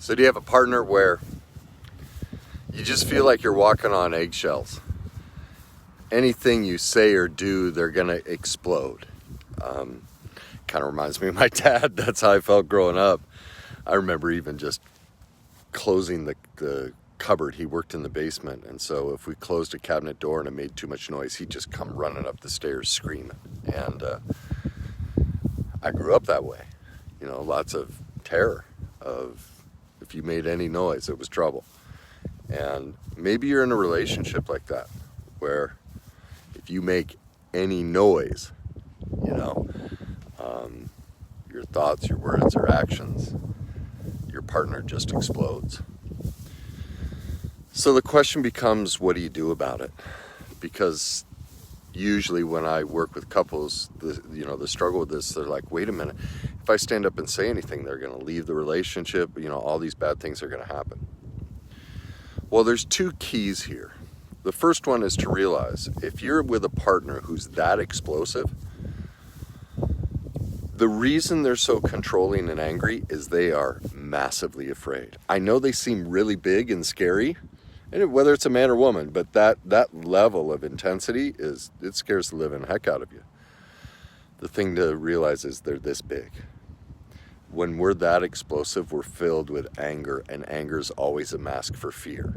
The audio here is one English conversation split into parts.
So do you have a partner where you just feel like you're walking on eggshells? Anything you say or do, they're gonna explode. Kind of reminds me of my dad. That's how I felt growing up. I remember even just closing the cupboard. He worked in the basement, and so if we closed a cabinet door and it made too much noise, he'd just come running up the stairs screaming. And I grew up that way. Lots of terror of if you made any noise, it was trouble. And maybe you're in a relationship like that, where if you make any noise, your thoughts, your words, or actions, your partner just explodes. So the question becomes, what do you do about it? Because usually when I work with couples, the struggle with this, they're like, wait a minute, if I stand up and say anything, they're going to leave the relationship, all these bad things are going to happen. Well, there's two keys here. The first one is to realize if you're with a partner who's that explosive, the reason they're so controlling and angry is they are massively afraid. I know they seem really big and scary, and whether it's a man or woman, but that level of intensity it scares the living heck out of you. The thing to realize is they're this big. When we're that explosive, we're filled with anger, and anger is always a mask for fear.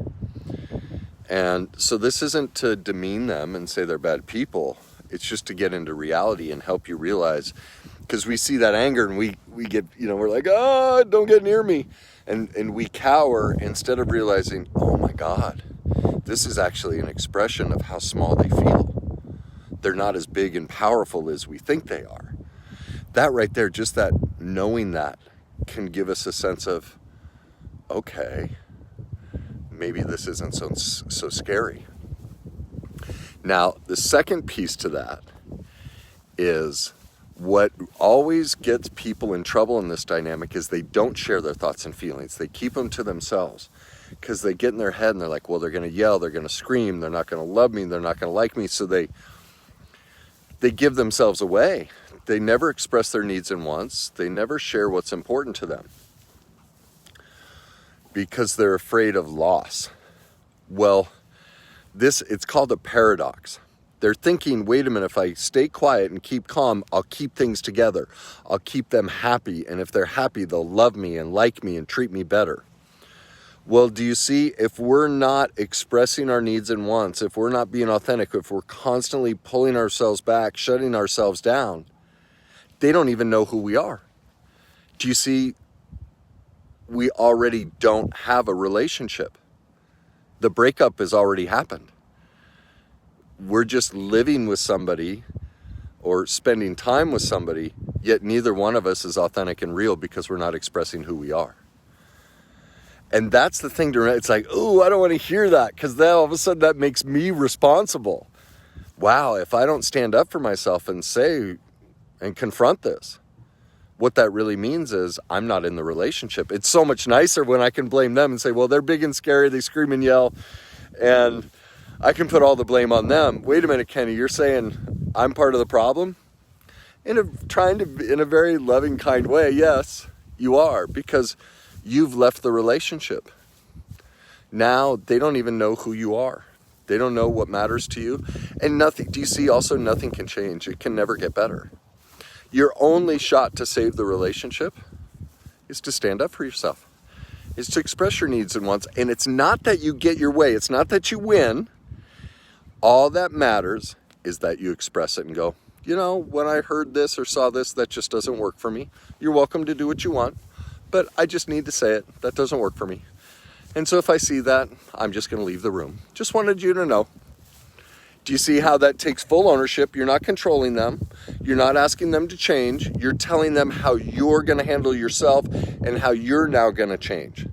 And so this isn't to demean them and say they're bad people. It's just to get into reality and help you realize, because we see that anger and we get, we're like, oh, don't get near me. And we cower instead of realizing, oh my God, this is actually an expression of how small they feel. They're not as big and powerful as we think they are. That right there, just that knowing that can give us a sense of, okay, maybe this isn't so scary. Now, the second piece to that is what always gets people in trouble in this dynamic is they don't share their thoughts and feelings. They keep them to themselves because they get in their head and they're like, well, they're going to yell, they're going to scream, they're not going to love me, they're not going to like me. So they give themselves away. They never express their needs and wants. They never share what's important to them because they're afraid of loss. Well, it's called a paradox. They're thinking, wait a minute, if I stay quiet and keep calm, I'll keep things together. I'll keep them happy. And if they're happy, they'll love me and like me and treat me better. Well, do you see, if we're not expressing our needs and wants, if we're not being authentic, if we're constantly pulling ourselves back, shutting ourselves down, they don't even know who we are. Do you see, we already don't have a relationship. The breakup has already happened. We're just living with somebody or spending time with somebody, yet neither one of us is authentic and real because we're not expressing who we are. And that's the thing it's like, oh, I don't want to hear that because then all of a sudden that makes me responsible. Wow, if I don't stand up for myself and say and confront this, what that really means is I'm not in the relationship. It's so much nicer when I can blame them and say, well, they're big and scary, they scream and yell, and I can put all the blame on them. Wait a minute, Kenny, you're saying I'm part of the problem? In a very loving, kind way, yes, you are, because you've left the relationship. Now they don't even know who you are. They don't know what matters to you. And nothing, do you see also nothing can change. It can never get better. Your only shot to save the relationship is to stand up for yourself. Is to express your needs and wants. And it's not that you get your way. It's not that you win. All that matters is that you express it and go, when I heard this or saw this, that just doesn't work for me. You're welcome to do what you want, but I just need to say it. That doesn't work for me. And so if I see that, I'm just going to leave the room. Just wanted you to know. Do you see how that takes full ownership? You're not controlling them. You're not asking them to change. You're telling them how you're going to handle yourself and how you're now going to change.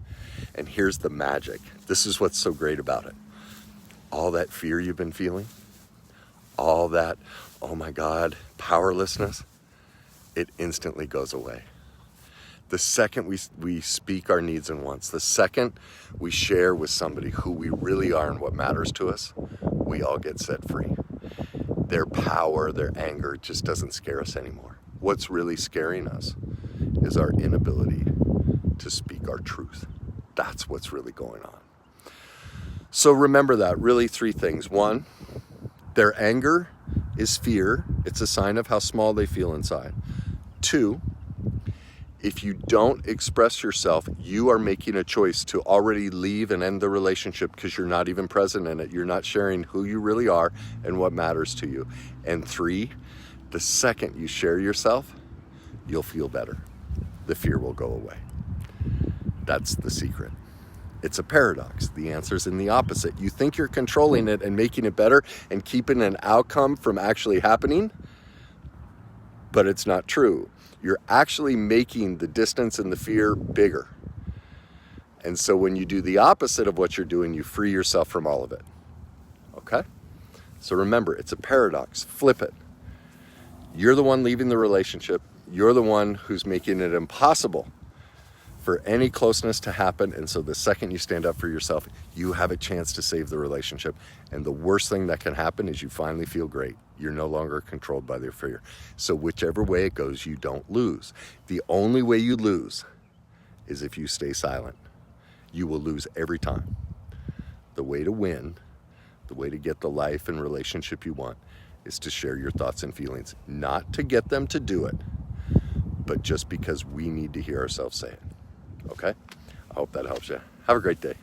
And here's the magic. This is what's so great about it. All that fear you've been feeling, all that, oh my God, powerlessness, it instantly goes away. The second we speak our needs and wants, the second we share with somebody who we really are and what matters to us, we all get set free. Their power, their anger just doesn't scare us anymore. What's really scaring us is our inability to speak our truth. That's what's really going on. So remember that, really 3 things. 1, their anger is fear. It's a sign of how small they feel inside. 2, if you don't express yourself, you are making a choice to already leave and end the relationship because you're not even present in it. You're not sharing who you really are and what matters to you. And 3, the second you share yourself, you'll feel better. The fear will go away. That's the secret. It's a paradox. The answer's in the opposite. You think you're controlling it and making it better and keeping an outcome from actually happening, but it's not true. You're actually making the distance and the fear bigger. And so when you do the opposite of what you're doing, you free yourself from all of it. Okay? So remember, it's a paradox. Flip it. You're the one leaving the relationship. You're the one who's making it impossible for any closeness to happen. And so the second you stand up for yourself, you have a chance to save the relationship. And the worst thing that can happen is you finally feel great. You're no longer controlled by their fear. So whichever way it goes, you don't lose. The only way you lose is if you stay silent. You will lose every time. The way to win, the way to get the life and relationship you want, is to share your thoughts and feelings. Not to get them to do it, but just because we need to hear ourselves say it. Okay? I hope that helps you. Have a great day.